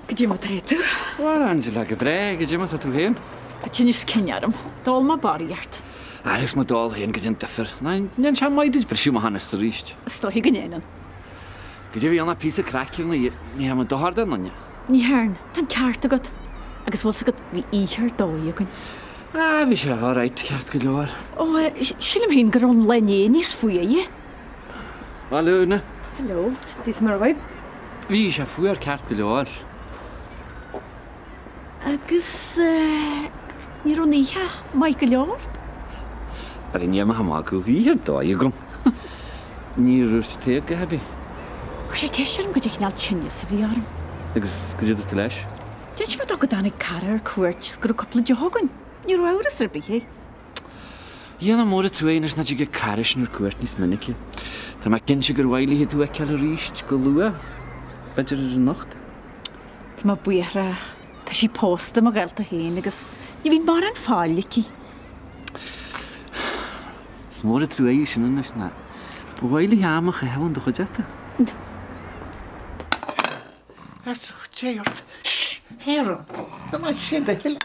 Gdí má tú? Well, Angela, go bre, go dtí tú héin? A tin is cinnearm, dul má baríart. Agus má dal héin go dtí differ. Nein se maidid bresú má hanas ríist. Stohi gnéan. Go dtí anna pí crackil na ní ha doharda nanne. Ní hern, tan ceart agat. Agus bhil agad bhí íhir dói agan. Bhí sé áráid ceart go leir. Ó, sílim hín gur an lené níos fuia, ie? Valúna. Hello, tís mar bhaib? Bhí sé fuar ceart go leir. Agus ní ron ihe mai go leor? Ar in níama ha go bhíhir dói gom. Ní rúst té go hebí. Chu sé ceisiarm go dtíichnál tinne sa bhí arm. Agus go dtí leis? Deit me do go dána carar cuairt gur coppla de hagan. Ní roiras ar bihé. Dhéana mór tuainas na go caris nar cuairt níos minici. Tá me cin se gur bhailí tú ag ceall ríist go lua. Beidir ar an nacht. Tá má buire tá sí pósta má gailta héin agus ní bhín mar an fáilici. S mór tuaí sin nas na. Bhhailí amach a heann do chuideata. As Jayort. Shh, Hera. Am I shin the hill?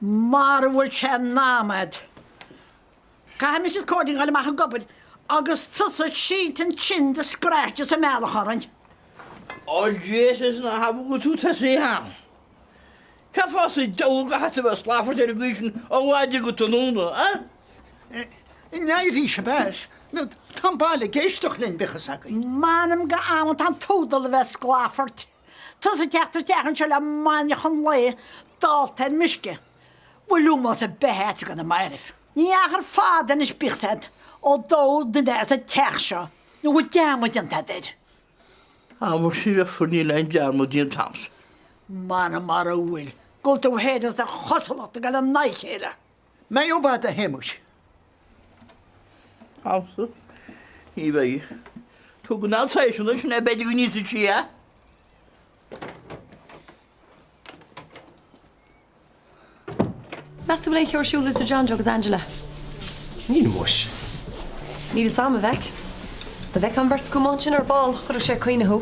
Marwil chen namad. Ca Mrs. Cording al mach gobod. Agus tusa sheet and chin the scratches a melachorant. Oh, Jesus, na habu go tú ta sé ha. Ca fása dóga hata bheith sláfar ar a gluisin ó bhaide go tanúna, eh? In Irish bes. No, tam baile geistoch lin bichas ag. Manam ga amant an toedal ves glafert. Tusa teachtar teachan shall a manjachan lei dalten miske. Wilumos a behet gan a mairif. Niachar faden is bichsed. Although the there's a teacher. No will damage an that. Amor síra furní lein dearmú dín tams. Manam mar a will. Go to head as the hustle to get a nice here. May o bad a hemush. Amsa, í bheith. Tú go náiltáisiú leis sin beidir go níos tí, eh? Mas tú leich siúla de John agus Angela. Ní muis. Ní a sam a bheic. Tá bheith an bhirt go máin sin ar ball chuir sé cuioinethú.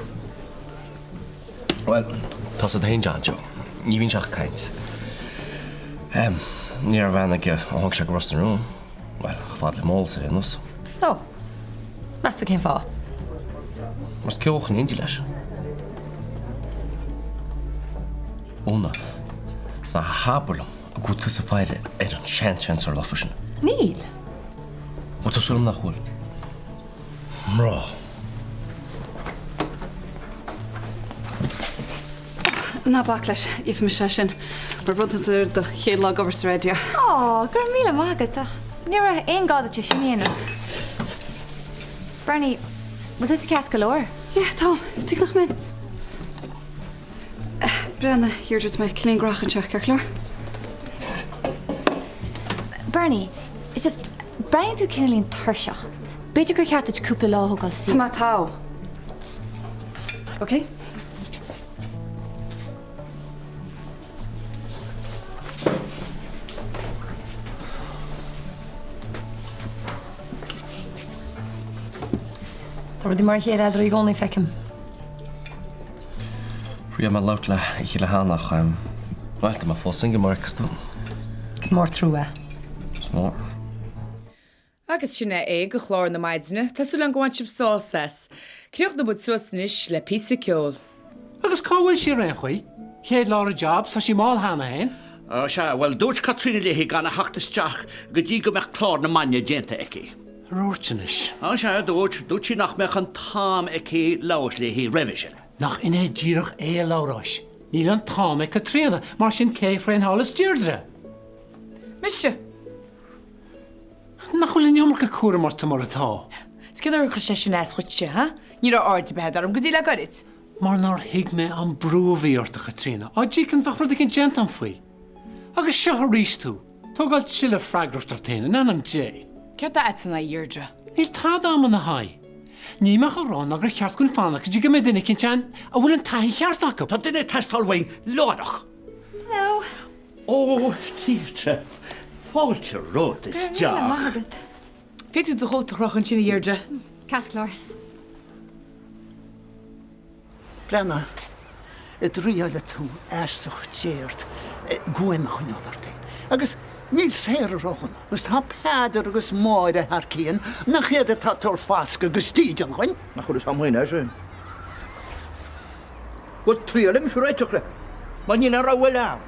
Well, tá a hain John Joe. Ní bhín seach caiint. Ní ar bhena go thug se go rostarún. Well, chfád le mól sa rénos. Ó, mas tú cén fá. Mas ceoch an indi leis. Úna, na hábarlam a go tu sa fáire ar an sean ar lafasin. Níl? Má tá súlam nach chuil. Mrá. Na backlash, if me sin, mar buntas ar do chéad lá gobars radio. Ó, gur míle mágad. Ní ra aon gáda te sinnéana. Bernie, wat is ceas go leir? Ja, Tom, tik nach min. Brenna, hier doet mij clean grachan seach ceir. Bernie, is just Brian tú cinelín tarseach. Beidir gur ceart cúpla láthgáil sí. Tá tá. Okay? Tá dí mar chéad idir í gcónaí fecim. Ria me laut le ich le hánach bhailte má fósin go marcas tú. Is mór trúa. Smór. Agus sinna é go chlár na maidine, Tású an gháin sib sás. Cneoch na bud sustanis le písa ceol. Agus cáhfuil sí ran chuí? Chéad lá a job sa sí máil hána hain? Se, well, dúirt Catrína le hí gan a hachtasteach go dtí go meach chlár na maine dénta aici. Rúirtanis. Se, dúirt sí nach meach an tám aici leis le hí revision. Nach iné díirech é láráis. Níl an táme Catrína, mar sin céh réon hálas dírdre. Miste? Nachhfuil in jomar go cuara mar tamar atá. Sciidir chu sé sin chuite, ha? Ní áirte behead arm go dtí le garit. Mar nar hiig me an brúhíorta Catrína, a dí can bhach rud ag an gent an faoi. Agus seo a rís tú, tógáil sile freigrúcht ar taine, nanam dé. Ceir tá etna dhéirdre. Níl tá dáman na haid. Ní me chorán agur cheart gon fánach dí go mé duine cinntean a bhfuil an taí cheart acu. Tá duine testáilhain ládach. No. Ó, títe, fáilte ród is deach. Féú do chóta rochan sinna dhéirdre. Casclár. Brenna, dríile tú eistach téart goimach an anartain. Agus níl séir rochana, gus tá peidir agus máire ar cían, na chéad tá tor fasca gus tíid an chuin. Na chud is hamhaine sin. Go tríile mis réiteachre, má ní ra bhfuil am.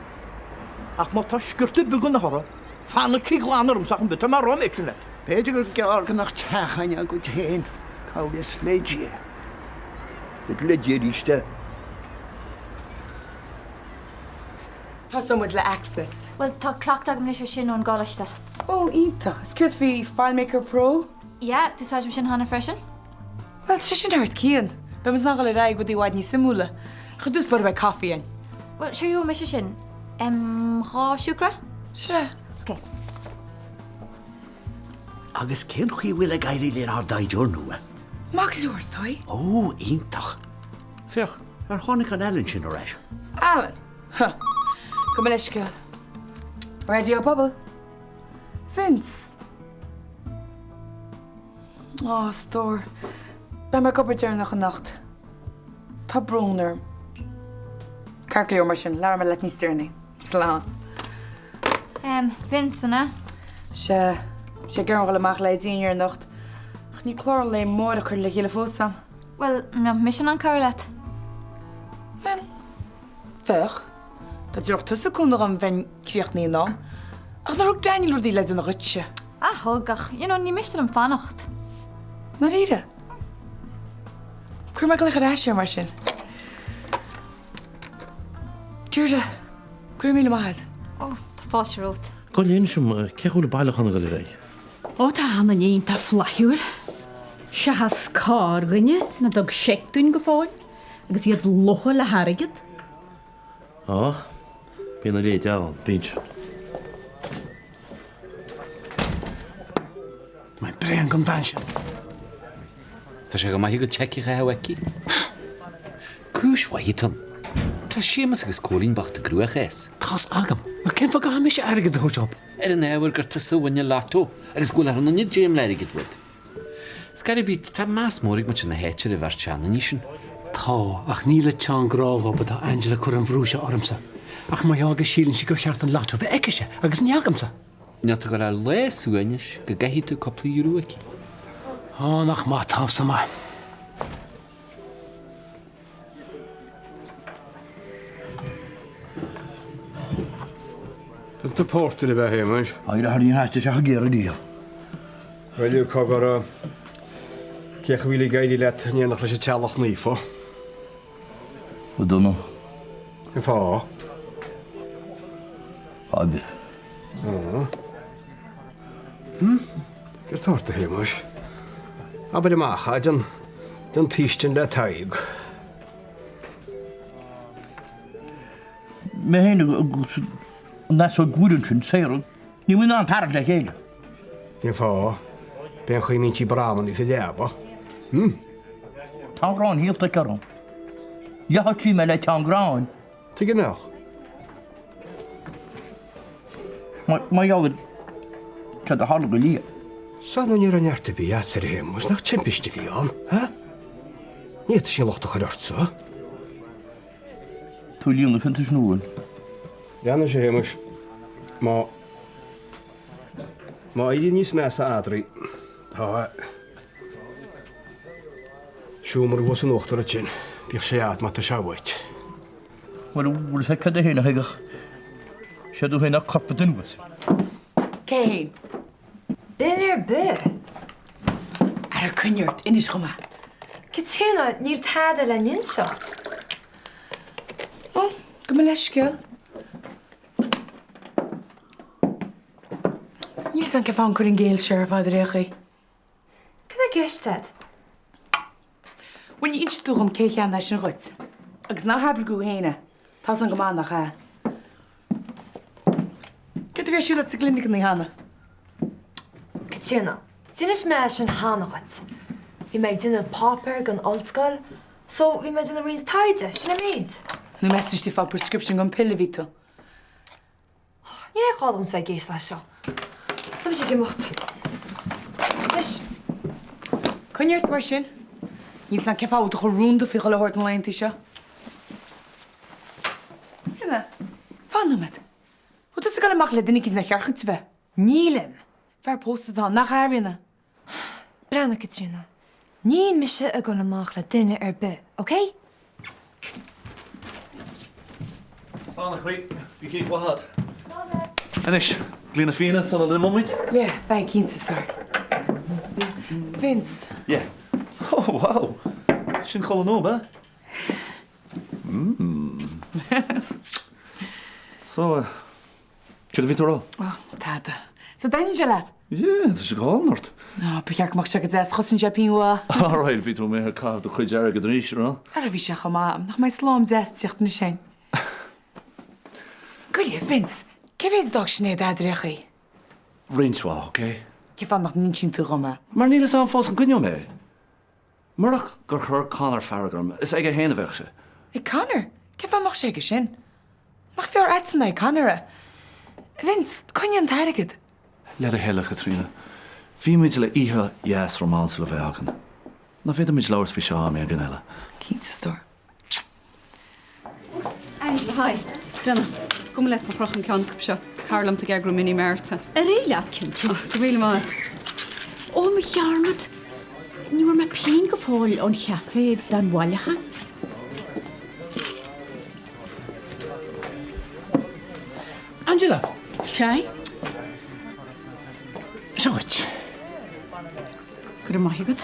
Ach má tá sgurta bugan na hora, fanna cí gláanarm sach an bit mar rom éitirnet. Péidir gur geargan nach techaine a go téin, cáis léidí. Dit leidí ríiste. Tá somid le access. Well, tá clochtag am leis sin ón gáiste. Ó, ítach. Is cuirt fi FileMaker Pro? Ja, túsáid me sin hána freisin? Well, sé sin hart cían. Be mas nachal le raig bud í waid ní simúla. Chudús bar bheith caffiíin. Well, siú me sin. Rá siúcra? Se. Ok. Agus cén chuí bhfuil a gaiirí le á daidir nua. Mag leor stoi? Ó, ítach. Fech, ar tháinig an Ellen sin aréis. Alan? Ha. Kom maar leisce. Radio Bubble. Vince. Oh, stoor. Ben maar koppertje nog een nacht. Tá brúnar. Carcleo mar sin, lear me let ní stearna. Slán. Vince, na? sé gur go amach le díar nacht. Ach ní chlár le mór a chur le chéile fósam. Well, na mission an Carlet. Well, fech. Dat dúach tusa cún an bhain críochnaí ná. Ach nar ook Daniel o'r ddíle yn ritse. Hogach, ní mistar an fannacht. Na ríide. Cuir me le éisio mar sin. Dúirde, cuir míle maithad. Ó, tá fáilte rót. Go léon sem ceúla bailachanna go le ré. Ó tá hanna níon tá flaithúil. Se has cá rinne na dog seictún go fáin, agus iad locha le harigid. Á, bí na léad deáil, bíd. Mae'n brean convention. Tá sé go maithí go teici a haici? Cúis waitham. Tá sémas agus cólín bachta grúach es. Tás agam. A cén fa gamis airgid a job. An éhar gur tá suhaine látó agus gúil ar na James leirigid bud. Scarí bí tá más mórig mu na héitir a bhar teanna nísin. Tá, ach níle teán gráha ba tá Angela chur an bhrúise ormsa. Ach mai agus sílann si gur cheart an látó bheith eice agus neagamsa. Neta go le le suainis go gaithí tú coplaí rúaici. Á, nach má tása mai. Tá pórtar a bheith héimeis? Air a haíon heiste se a géar a díal. Bhfuilú cogur ceach bhfuil gaiirí le níanach leis tealach nífa. Ba donna. An fá? Fábe. Gur táirta héimeis. Aber amachcha don tíistin le taig. Me héine na so gúrin sin séir, ní bhfuil an tarach le chéile. An fá, ben chuí mintí braman í sa deaba. Tángrán híalta carón. Jahatí me le tángrán. Tu gannach? Má jagad cad a hála go lí. San an ar an neartta bí atar héimeis nach timpiste bhí an, ha? Níiad sin lochta chuirta. Tú líonna fin snúin. Leanna sé héimeis. Má iad níos me sa adraí. Tá siúmar bhs an ochtar a tin, bíoh sé ad má tá seabhait. Well, bhfuil sé cad a héna heigech. Sé dú héna corpa dunwas. Céin. Bin bu. Ar cynnirt, inis chuma. Cytuna, níl táda le ninseocht. Ó, go me leisceil. Níl san cefán chuir an géil seir fád réchaí. Cad a gistad? Bhain inch túcham céchean leis an ruit. Agus ná habr go héine. Tá an gomáin nach cha. Cad a bheith siúla sa glinic ní hána? Cytuna, dynais me sin hánagat. Bhí meid duna pápar gan oldscoil, so bhí meid duna rins taide, sin a méid. Nú meistris tí fá prescription gan pille ví tú. Ní é chálam sa géis leis seo. Tá sé gimocht. Is. Cynnirt mar sin. Níl san cefá út chu rúnda fi go le hort an leintí seo. Katrina, fan met. Wat is er gaan maken dat ik iets naar jaar twee? Nílim. Waar postet dan nach Arwina? Brenna Katrina. Níl me se a go amach le duine be, oké? Fána chuí, bhí cí bhhad. Anis, glína fína san le moment? Ja, bij Kinsestar. Vince. Ja. Oh, wow. Sin chola nó, ba? So, cud ví rá? Oh, tata. So dan je laat? Ja, dat is gehandeld. Nou, begrijp mag zeggen dat schossen Japan wa. Alright, ví me her caf de chuid jarige dríis, rá? Ara vi zeg maar, nog mijn slam zest zich niet zijn. Goeie, Vince. Ke weet dag snee daar dregie. Rinswa, oké? Je van nog niet zien te rommen. Maar niet eens aan vast een gunjo mee. Maar gur chur Conor Farragram is eigen heen wegse. Ik kan er. Ik heb van mag zeggen zin. Nog veel uitzen ik kan er. Vince, kan je een target? Let de hele Katrina. Wie moet je ihe jas romans zullen werken? Dan vind je iets lauwers voor jou meer genellen. Kinsestor. Hi. Brenna, kom let me vroeg een kant op zo. Carlam te gegru mini Merta. Réile kindje. De hele maar. Ó me chearmad, nuair me pein go fáil ón cheafé den bhailethe. Angela. Sé? Zoiets. Gur maithigad.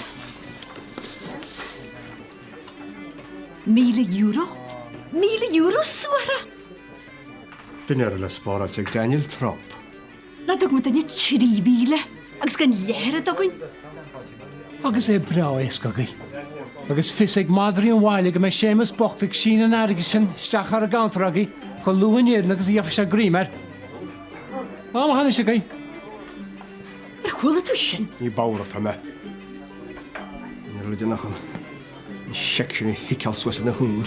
€1,000? €1,000 suara? Bin le spára ag Daniel Trump. Na dug me daine 3,000 agus gan léire dogain. Agus é bra éiscogaí. Agus fis ag madrií an bháile go me sémas bochtach sin an airige sin steach ar a gantaragaí chu luhanéir agus dhéfa se grímar. Á hána se gaí. Ar chuúla tú sin? Ní bára tá me. Ní le nach an section hicals was na hún.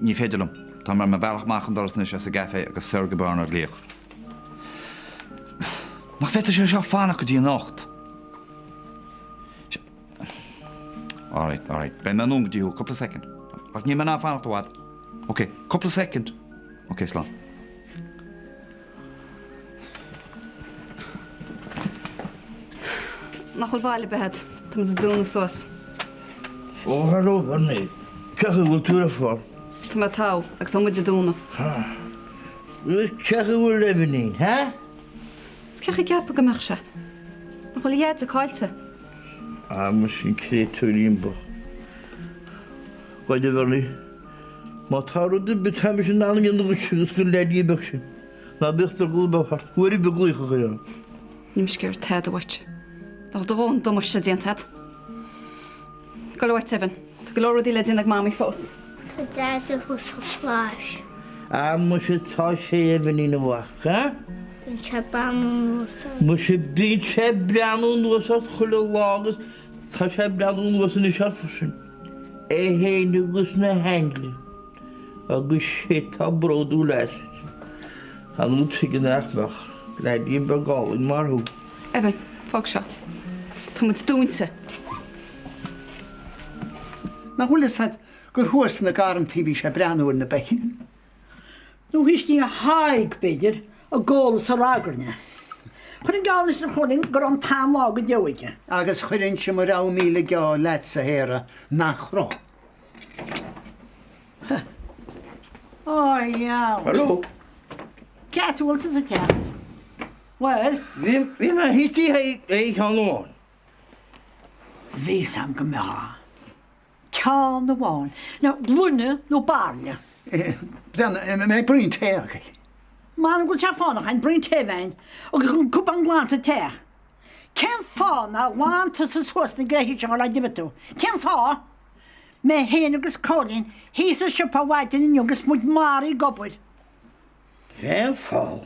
Ní féidirlumm, Tá mar me bhealach machchan doras is a gafe agus surgebáin ar léoch. Nach féidir sé seo fánach go dtí nacht. Alright. Ben an ung dtíú, couple second. Ach ní man fánach do wad. Okay, couple second. Okay, slán. Nachol bhaile behead. Tá mas dúna sós. Ó, haró, harné. Cecha bhfuil túra fáil. Tá má tá, agus tá muid a dúna. Cecha bhfuil lebanín, ha? Is cecha ceappa go meach se. Nachol iad a cáilte. Mar sin créúíon bo. Gaiide bhelaí. Má táú de betáimi sin ná an go sigus go leí be sin. Na bechtta gúbachar, huirí be glucha go. Ním scéir tead a bhaite. Nach do bhn do se déanthead. Go lehaid teban. Tá go leir le dínach máí fós. Tá dead a bhús go fláis. Mu sé tá sé lebaní na bhach, ha? Bhín se banú Mu sé bí sé breanún nuas chuile lágus tá sé breanún nuas na sefa sin. É héanagus na hengli agus sé tá broú leis. An ú tuige nachbach le dí beáin marthú. Evan, fág seo. Tá muid dúnta. Na bhfuil sad gur thuas na garantí bhí sé breanúir na beiche. Nu hís ní a haig beidir a ggólas a rágarne. Chn an gálas na chonin gur an tá lá go deige. Agus chuirinn se mar 1,000 geá leit sa héire nach rá. Ó ja. Hallo? Ceúil a teat. Well, Bhí me hití é cheáin. Bhí sam go meá. Ceán na bháin. Na blune nó barne. Brenna mé brín téach. Má go te fánach an brin tehain agus chun cúp an gláánta te. Cean fá na láanta sa suas na gréisi se le dibetú. Cean fá? Me héana agus cólín hí a sipa bhaitin in agus mu marí gobuid. Cean fá?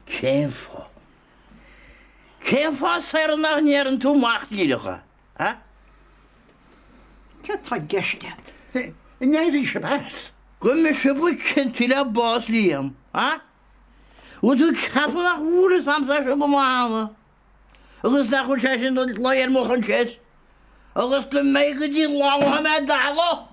Cean fá? Cé fá ser nach nearan tú macht líidecha? Ce tá geistead? Néirí se bes. Go me se bu cin le bás líam, Ú tú cepan nach úra samsa se go mána. Agus nach chun sé sin leir mo an sé. Agus go mé go dtí lá me dala.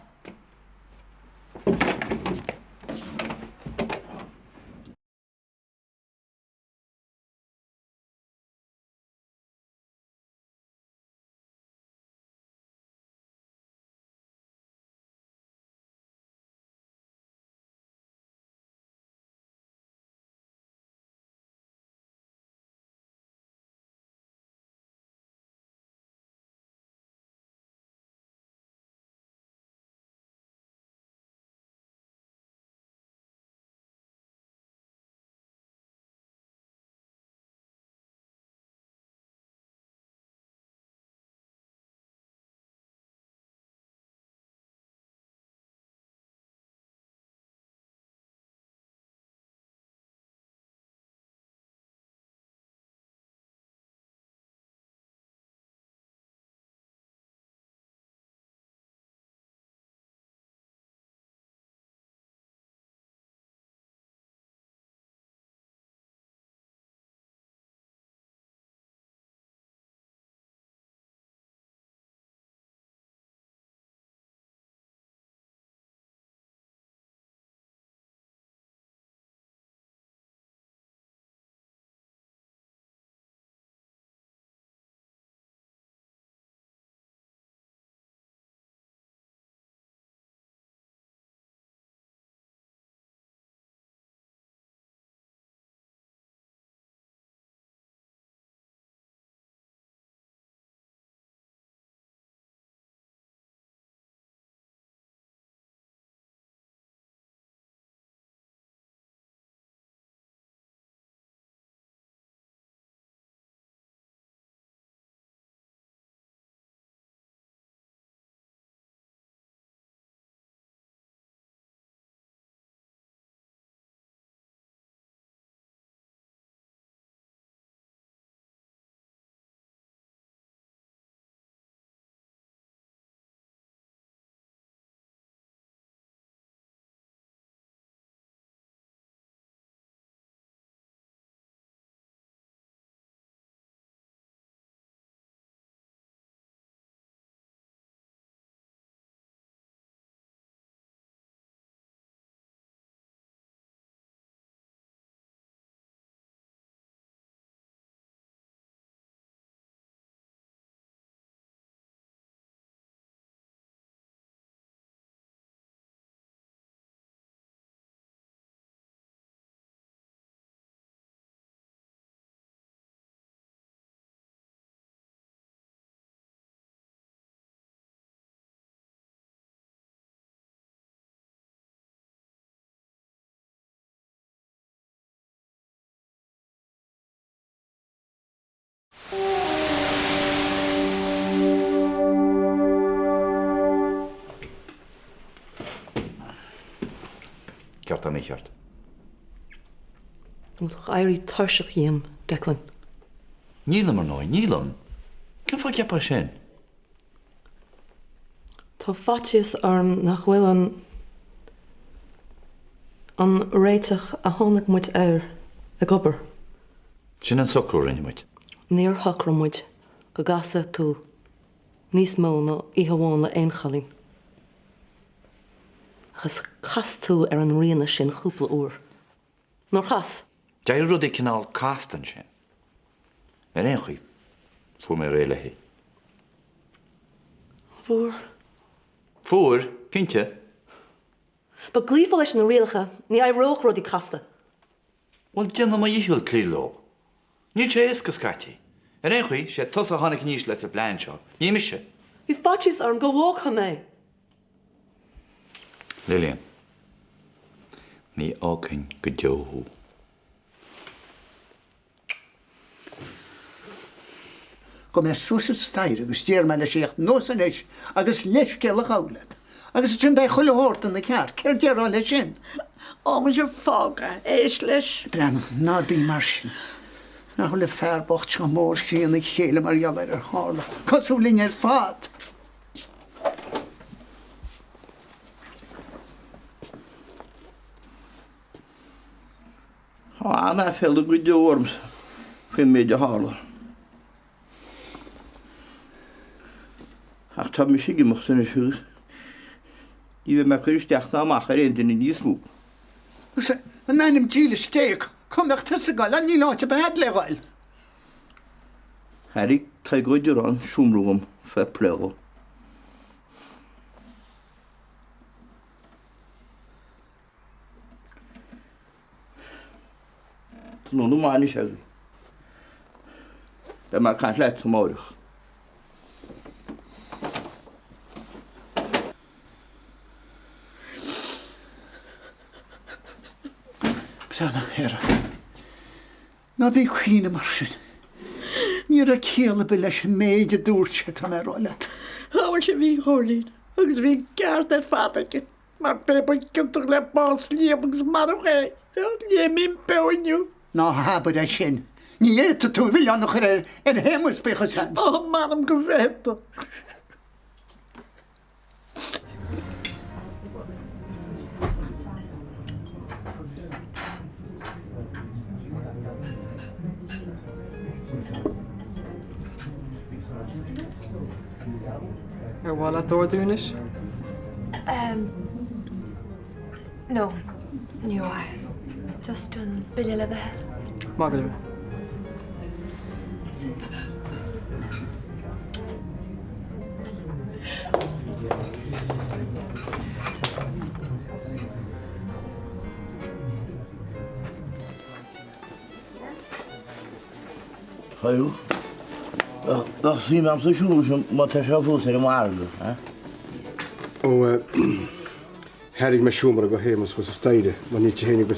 Ceart a mé cheart. Moet toch eirí thuiseach dhéim, Declan? Nílam ar nói, nílam. Cin fá ceappa sin? Tá fatíos arm nach bhfuil an réiteach a tháinig muid air a gobar. Sin an socrú rinne muid. Níor thocra muid go gasa tú níos mó ná ihe bháin le aon chalín. Agus chas tú ar an riana sin chúpla uair. Nor chas? Deir rud é cinál castan sin. Ar éon chuí, fu mé réile hí. Fuair? Fuair? Cínte? Ba glífa leis na rialacha, ní a roch rudí casta. Wel, déanam ma dhéisiúil clílób. Ní sé is go scatí. Ar éon chuí sé tos a tháinig níos leis a bláin seo. Ní mise. Bhí fatíos arm go bhóg mé. Lillian, ní ácain go deothú. Go mé súsa stair agus déir me le séocht nó san éis agus leis ce le gáilad. Agus sin bé chuile hórta na ceart, ceir dearrá le sin. Ó, mu sé fága, éis leis. Brenn, ná bí mar sin. nach le fearbocht go mór sína chéile mar geall ar hála. Cosú lín ar fad. Anna fell go deorms fé méidir hála. Ach tá mis gimocht in siúr. Í bheith me chuisteach ná amach ar aon duine níos mú. An naim díle stéic, cumach tusa gáil a ní láte behead le gáil. Harry tá goidir an siúmrúgam fe plego. Tá nó máine segaí. Be mar cant leit tomórach. Bsana hera. Na bí chuoine mar sin. Ní a céala be leis méide dúirte tá mar ráileat. Háir sé bhí cholín, agus bhí ceart ar fadacha, mar pepa cintar le bás líamagus mar ré, léimín peiniu. Ná habad é sin. Ní éta tú bhí annach ar hémas bechas hand. Ó, manam go bhéta. Bhla dúis? No, níú. Just an bilile le bheit. Mágadú. Haú? Ach sí am sa siú sem má te se fós ar marga. Ó Harrig me siúmar go hémas was a staide, man níl chéine go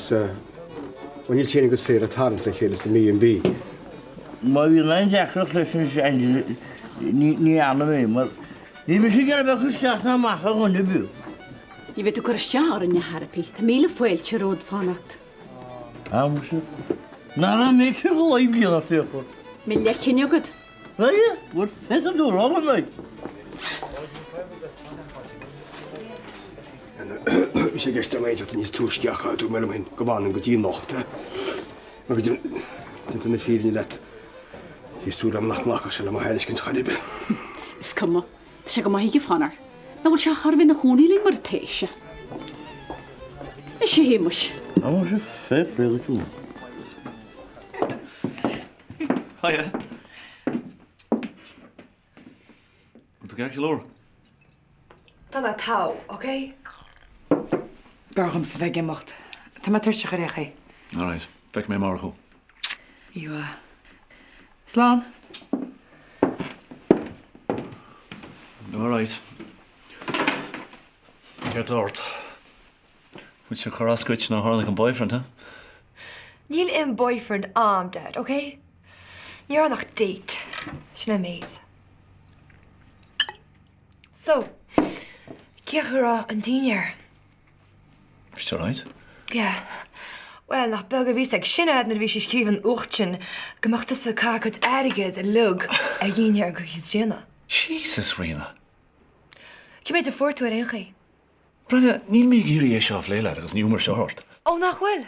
sé a taranta chéile sa mí an bí. Má bhí lein deacrach leis ní anna mé, mar ní me sé gar bheith chuisteach na macha chun bú. Ní bheith tú chu stear in Harapí, Tá míle foiilte ród fannacht. Am se? Ná mé se go leib líanach tuachú. Mi le cinneogad? Ie, bhfuil fe a dú rágan meid. sé gist méid at níos túisteach tú me hin go bhhain go dtí nachta. Mar go na fíní le hís tú am nachach se le heilecinn chaibe. Is cuma, Tá sé go maithí fannar. Na bhfuil se charbhín na húníling mar téise. Is sé héimeis. Am se fé le tú. Hiya. Tú ceir leir? Tá bheith tá, oké? Bargam sa bheith gemacht. Tá má tuirte go récha. All right, feic mé mar chu. Iwa. Slán? All right. Ceir dort. Bhuiid se chorascuit na hála an boyfriend, ha? Níl in boyfriend am, Dad, oké? Ní ar nach date. Sinna méid. So, ceachra an tíar. Is that right? Ja. Wel, nach bug a vís ag sinad na bhí sé scríban uchtsin, gomachta sa cácad airigid a lug a dhéar go hís déna. Jesus, Rina. Cibéid a fórtú ar échaí? Brenna, níl mí géirí é seo léile agus níúmar se hort. Ó, nach bhfuil.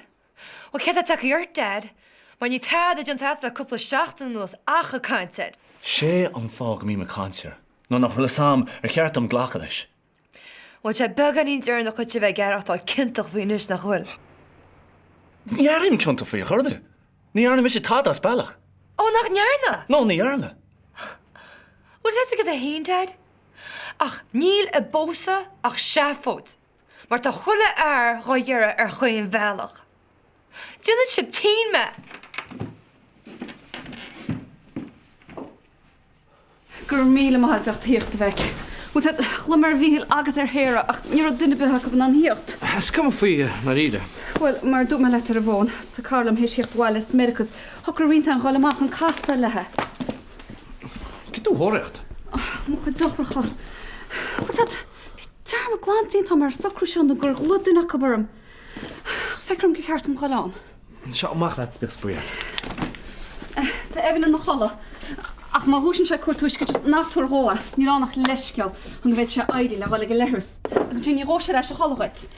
Wa ce a takeíart, Dad, mar ní tad a djon tats le cúpla seachtain nuas acha cáinted. Sé an fág mí me cáintir. No nach bhfuil sam ar cheart am ghlacha leis. Wa sé bug an ín na chuite bheith gearachtáil cintach bhínis nach bhfuil. Ní arim cinnta faoi a chorbe. Ní arna mis sé tá as bailach. Ó, nach nearna? No, ní arna. Wat is go a hain, Dad? Ach, níl a bósa ach seafód. Mar tá chuile air roiire ar chuin bhealach. Dúna sib tín me. Gur míle maithach tíocht bheith. Moet het glummer wiel agus hera ach níor duine bethe go an hiocht. Has come faoi Marida. Wel, mar dú me letar a bhin, Tá Carlam héisicht bháiles mirchas, thugur rionta an gáileach an casta lethe. Ge tú hóirecht? Mo chu dochracha. Wat het tar me glantín tá mar sacrúisián gur gludúna cabarm. Fekrum go cheart am chaán. Seo amach le beh spuiad. Tá Evan in na chola. Ach má húsin se cuatúis go just nachú róa, ní ránach leisceal an go bhéid se aidí le bhile go lehras. Agus dú ní róise leis a chohait.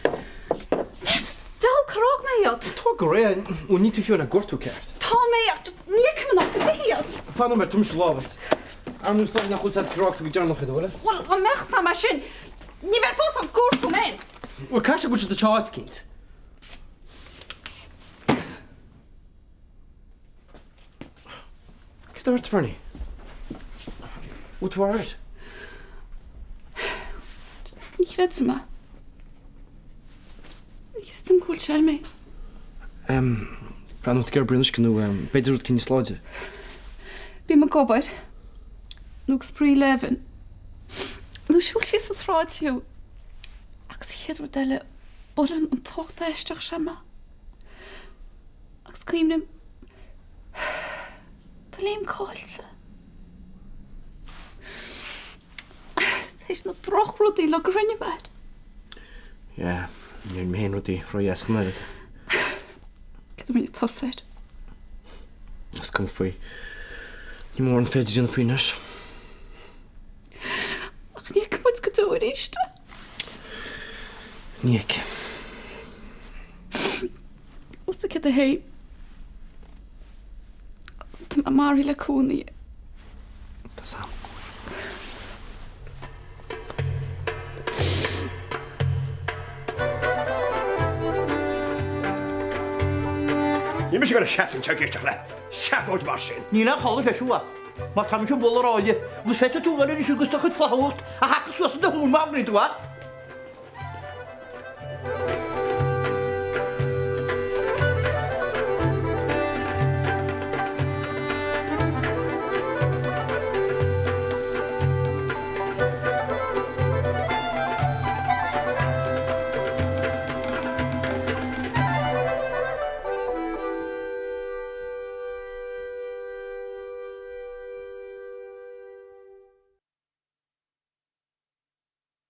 Stal carrág mé iad. Tá go ré ú ní tú fiúna gortú ceart. Tá mé ach just ní cumna nach a bhéad. Fanna mar tum láhat. Anú sta nach chuil carrácht go dearnach dólas. Well, an mech sa mar sin. Ní bheith fós an gúrtú mé. Well, cai se go de cháit cint. Cé ar Fernie? What were it? Ní réad sa ma. Ní réad sam cúil se mé. Bran út gur brinis ganú beidir út cinní sláide. Bí ma gobaid. Nug sprí levin. Nú siúil si sa sráid fiú. Agus chéadú deile bodan an tochta eisteach se ma. Agus caimnim Tá léim cáilte. He's na droch rudí le go rinne bed. Ja, níor méon rudí roi as chnaid. Cad mé tosaid. As cum faoi. Ní mór an féidir dhéanana faoinas. Ach ní cumid go dúir íste. Níic. Os a cad a hé. Tá má marí le cúnaí. Tá sam. Ní mis go seasan te géisteach le seaóid mar sin. Ní le chola feisiúa. Má tam se bol ráide, gus fete tú bhile siúgus chud fáút a hachas was de hún magnaí tú.